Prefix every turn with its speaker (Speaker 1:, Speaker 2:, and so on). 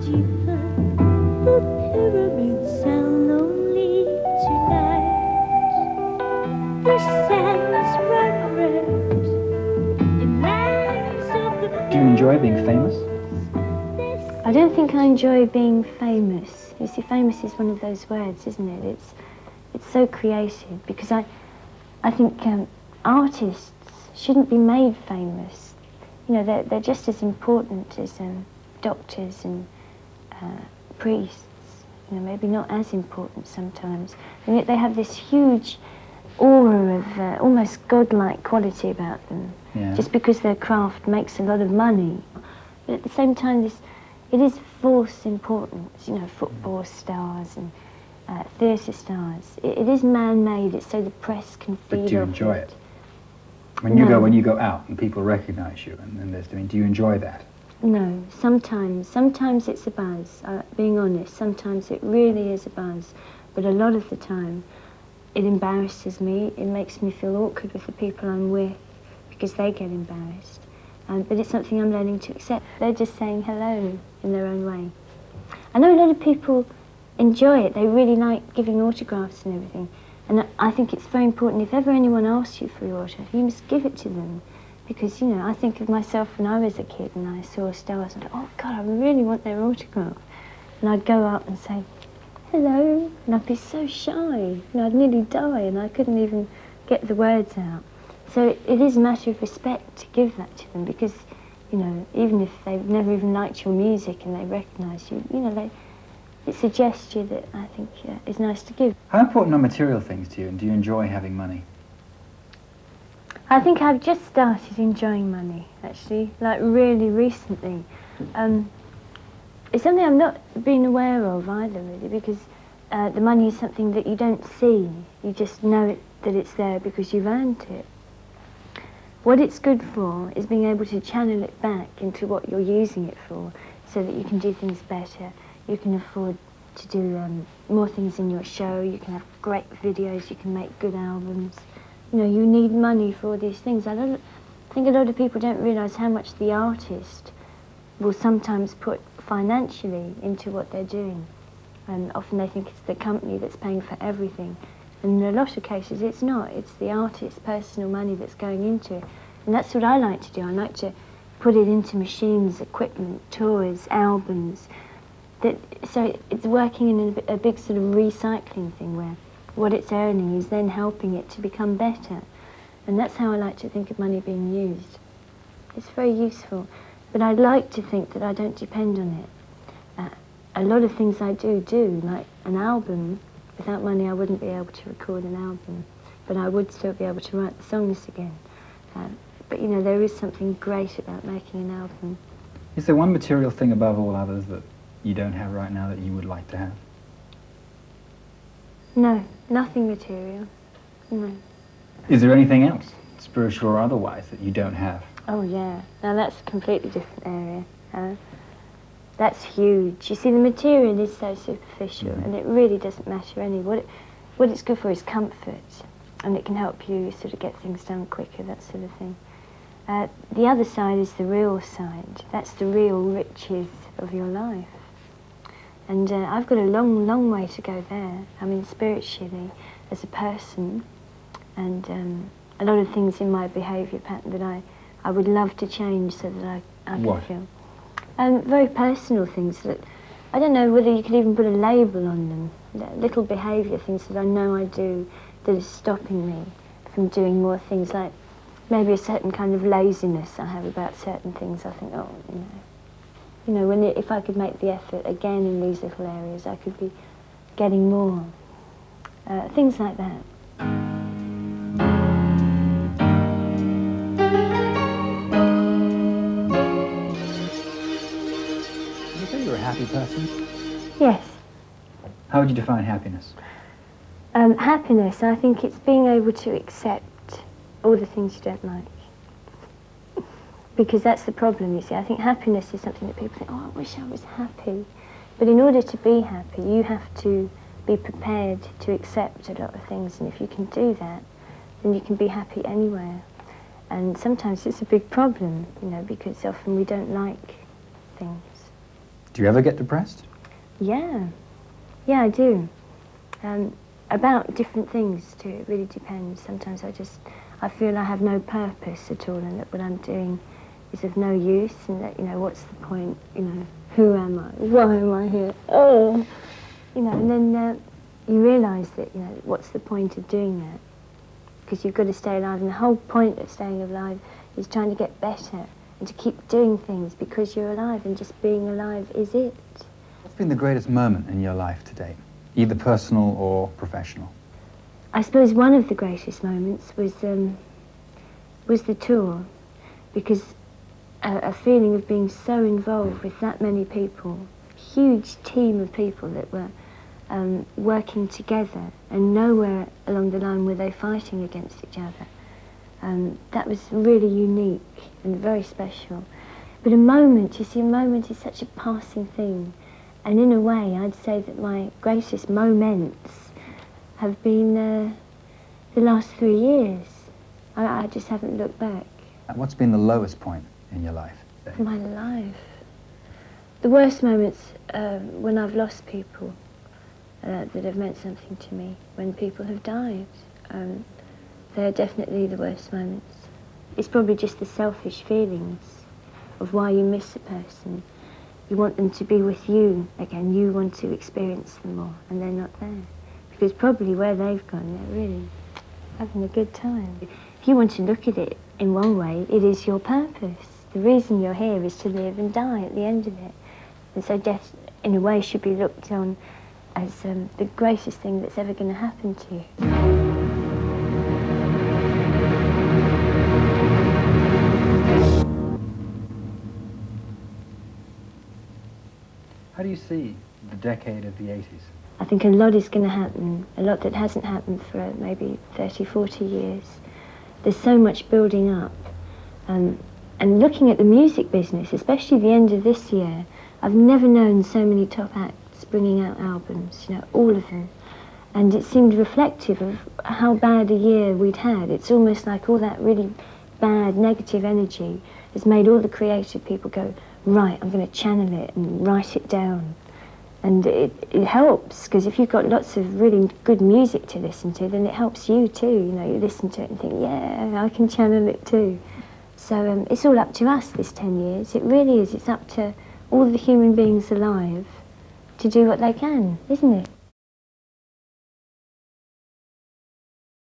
Speaker 1: deeper. The pyramids sound lonely tonight. The sands run red in lands of the
Speaker 2: Do you enjoy being famous?
Speaker 3: I don't think I enjoy being famous. You see, famous is one of those words, isn't it? It's so creative, because I think artists shouldn't be made famous. You know, they're just as important as doctors and priests. You know, maybe not as important sometimes. And yet they have this huge aura of almost godlike quality about them, just because their craft makes a lot of money. But at the same time, it is false importance. You know, football stars and theatre stars. It is man-made. It's so the press can feed off it.
Speaker 2: But do you enjoy it? When you go out and people recognise you, and there's, I mean, do you enjoy that?
Speaker 3: No, sometimes it's a buzz. Being honest, sometimes it really is a buzz, but a lot of the time, it embarrasses me. It makes me feel awkward with the people I'm with because they get embarrassed. But it's something I'm learning to accept. They're just saying hello in their own way. I know a lot of people enjoy it. They really like giving autographs and everything. And I think it's very important, if ever anyone asks you for your autograph, you must give it to them. Because, you know, I think of myself when I was a kid and I saw stars and I thought, oh God, I really want their autograph. And I'd go up and say, hello, and I'd be so shy. You know, I'd nearly die and I couldn't even get the words out. So it is a matter of respect to give that to them because, you know, even if they've never even liked your music and they recognise you, you know, it's a gesture that I think is nice to give.
Speaker 2: How important are material things to you, and do you enjoy having money?
Speaker 3: I think I've just started enjoying money, actually, like really recently. It's something I've not been aware of either, really, because the money is something that you don't see. You just know that it's there because you've earned it. What it's good for is being able to channel it back into what you're using it for, so that you can do things better. You can afford to do more things in your show. You can have great videos. You can make good albums. You know, you need money for all these things. I think a lot of people don't realise how much the artist will sometimes put financially into what they're doing. And often they think it's the company that's paying for everything. And in a lot of cases it's not. It's the artist's personal money that's going into it. And that's what I like to do. I like to put it into machines, equipment, tours, albums. So it's working in a big sort of recycling thing where what it's earning is then helping it to become better. And that's how I like to think of money being used. It's very useful. But I'd like to think that I don't depend on it. A lot of things I do, like an album. Without money I wouldn't be able to record an album. But I would still be able to write the songs again. But you know, there is something great about making an album.
Speaker 2: Is there one material thing above all others that you don't have right now that you would like to have?
Speaker 3: No, nothing material. No.
Speaker 2: Is there anything else, spiritual or otherwise, that you don't have?
Speaker 3: Oh yeah, now that's a completely different area. That's huge. You see, the material is so superficial, and it really doesn't matter any. What it's good for is comfort, and it can help you sort of get things done quicker, that sort of thing. The other side is the real side. That's the real riches of your life. And I've got a long, long way to go there. I mean, spiritually, as a person, and a lot of things in my behaviour pattern that I would love to change so that I could feel. Very personal things that, I don't know whether you could even put a label on them. Little behaviour things that I know I do that is stopping me from doing more things, like maybe a certain kind of laziness I have about certain things. I think, oh, you know, if I could make the effort again in these little areas, I could be getting more. Things like that.
Speaker 2: Would you say you're a happy person?
Speaker 3: Yes.
Speaker 2: How would you define happiness?
Speaker 3: Happiness, I think it's being able to accept all the things you don't like. Because that's the problem, you see. I think happiness is something that people think, oh, I wish I was happy. But in order to be happy, you have to be prepared to accept a lot of things. And if you can do that, then you can be happy anywhere. And sometimes it's a big problem, you know, because often we don't like things.
Speaker 2: Do you ever get depressed?
Speaker 3: Yeah, I do. About different things too, it really depends. Sometimes I feel I have no purpose at all and that what I'm doing is of no use and that, what's the point, who am I, why am I here, oh, and then you realise that, what's the point of doing that? Because you've got to stay alive, and the whole point of staying alive is trying to get better and to keep doing things because you're alive, and just being alive is it.
Speaker 2: What's been the greatest moment in your life to date, either personal or professional?
Speaker 3: I suppose one of the greatest moments was the tour, because a feeling of being so involved with that many people, huge team of people that were working together, and nowhere along the line were they fighting against each other. That was really unique and very special. But a moment is such a passing thing, and in a way I'd say that my greatest moments have been the last 3 years. I just haven't looked back.
Speaker 2: And what's been the lowest point in your life?
Speaker 3: My life. The worst moments when I've lost people that have meant something to me, when people have died. They're definitely the worst moments. It's probably just the selfish feelings of why you miss a person. You want them to be with you again, you want to experience them more, and they're not there. Because probably where they've gone, they're really having a good time. If you want to look at it in one way, it is your purpose. The reason you're here is to live and die at the end of it. And so death, in a way, should be looked on as the greatest thing that's ever going to happen to you.
Speaker 2: How do you see the decade of the 80s?
Speaker 3: I think a lot is going to happen, a lot that hasn't happened for maybe 30, 40 years. There's so much building up. And looking at the music business, especially the end of this year, I've never known so many top acts bringing out albums, all of them. And it seemed reflective of how bad a year we'd had. It's almost like all that really bad, negative energy has made all the creative people go, right, I'm going to channel it and write it down. And it helps, because if you've got lots of really good music to listen to, then it helps you too. You listen to it and think, yeah, I can channel it too. So it's all up to us this 10 years. It really is. It's up to all the human beings alive to do what they can, isn't it?